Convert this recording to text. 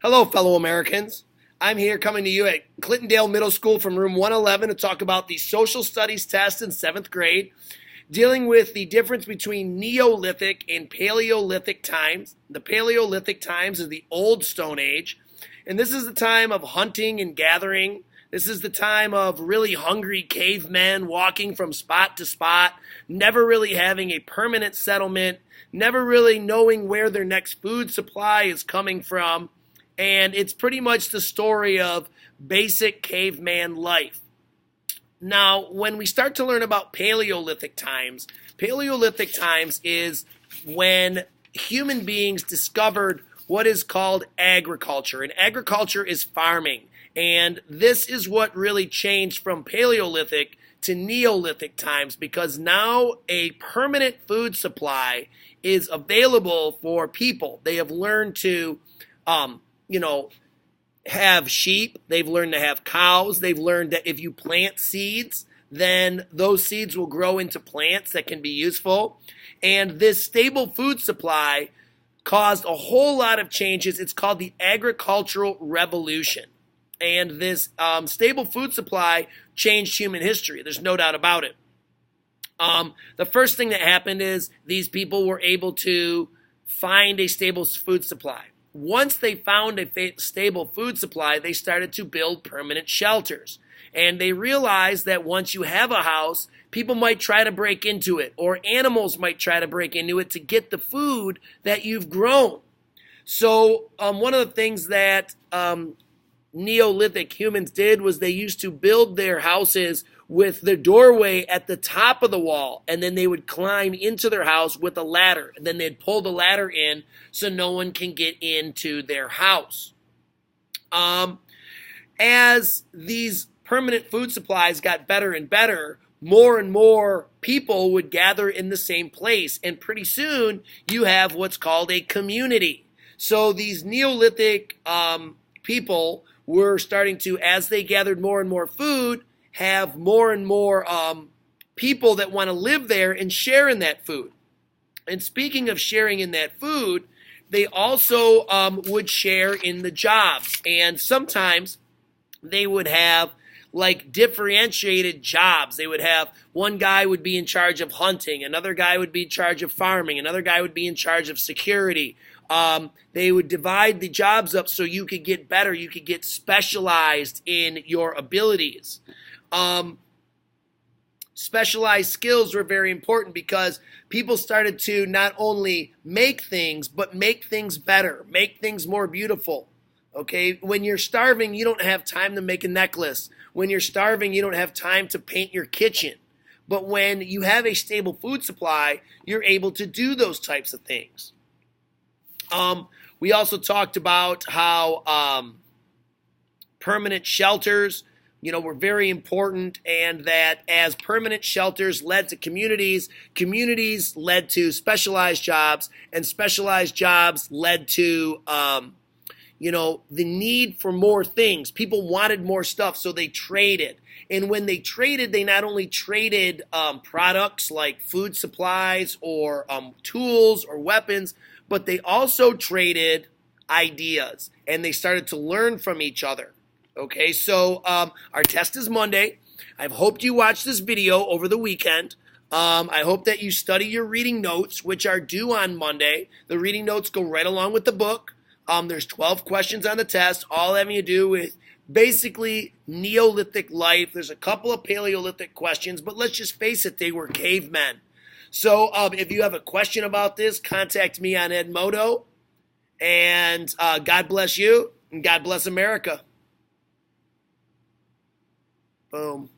Hello, fellow Americans. I'm here coming to you at Clintondale Middle School from room 111 to talk about the social studies test in 7th grade, dealing with the difference between Neolithic and Paleolithic times. The Paleolithic times is the Old Stone Age, and this is the time of hunting and gathering. This is the time of really hungry cavemen walking from spot to spot, never really having a permanent settlement, never really knowing where their next food supply is coming from. And it's pretty much the story of basic caveman life. Now, when we start to learn about Paleolithic times is when human beings discovered what is called agriculture. And agriculture is farming. And this is what really changed from Paleolithic to Neolithic times, because now a permanent food supply is available for people. They have learned to have sheep. They've learned to have cows. They've learned that if you plant seeds, then those seeds will grow into plants that can be useful. And this stable food supply caused a whole lot of changes. It's called the agricultural revolution. And this stable food supply changed human history. There's no doubt about it. The first thing that happened is these people were able to find a stable food supply. Once they found a stable food supply, they started to build permanent shelters. And they realized that once you have a house, people might try to break into it, or animals might try to break into it to get the food that you've grown. So one of the things that Neolithic humans did was they used to build their houses with the doorway at the top of the wall, and then they would climb into their house with a ladder, and then they'd pull the ladder in so no one can get into their house. As these permanent food supplies got better and better, more and more people would gather in the same place, and pretty soon you have what's called a community. So these Neolithic people were starting to, as they gathered more and more food, have more and more people that want to live there and share in that food. And speaking of sharing in that food, they also would share in the jobs. And sometimes they would have like differentiated jobs. They would have one guy would be in charge of hunting, another guy would be in charge of farming, another guy would be in charge of security. They would divide the jobs up so you could get better, you could get specialized in your abilities. Specialized skills were very important because people started to not only make things, but make things better, make things more beautiful. Okay, when you're starving, you don't have time to make a necklace. When you're starving, you don't have time to paint your kitchen. But when you have a stable food supply, you're able to do those types of things. We also talked about how permanent shelters, were very important, and that as permanent shelters led to communities, communities led to specialized jobs, and specialized jobs led to, the need for more things. People wanted more stuff, so they traded. And when they traded, they not only traded products like food supplies or tools or weapons, but they also traded ideas, and they started to learn from each other. Okay, so our test is Monday. I've hoped you watched this video over the weekend. I hope that you study your reading notes, which are due on Monday. The reading notes go right along with the book. There's 12 questions on the test, all having to do with basically Neolithic life. There's a couple of Paleolithic questions, but let's just face it, they were cavemen. So if you have a question about this, contact me on Edmodo. And God bless you, and God bless America. Boom.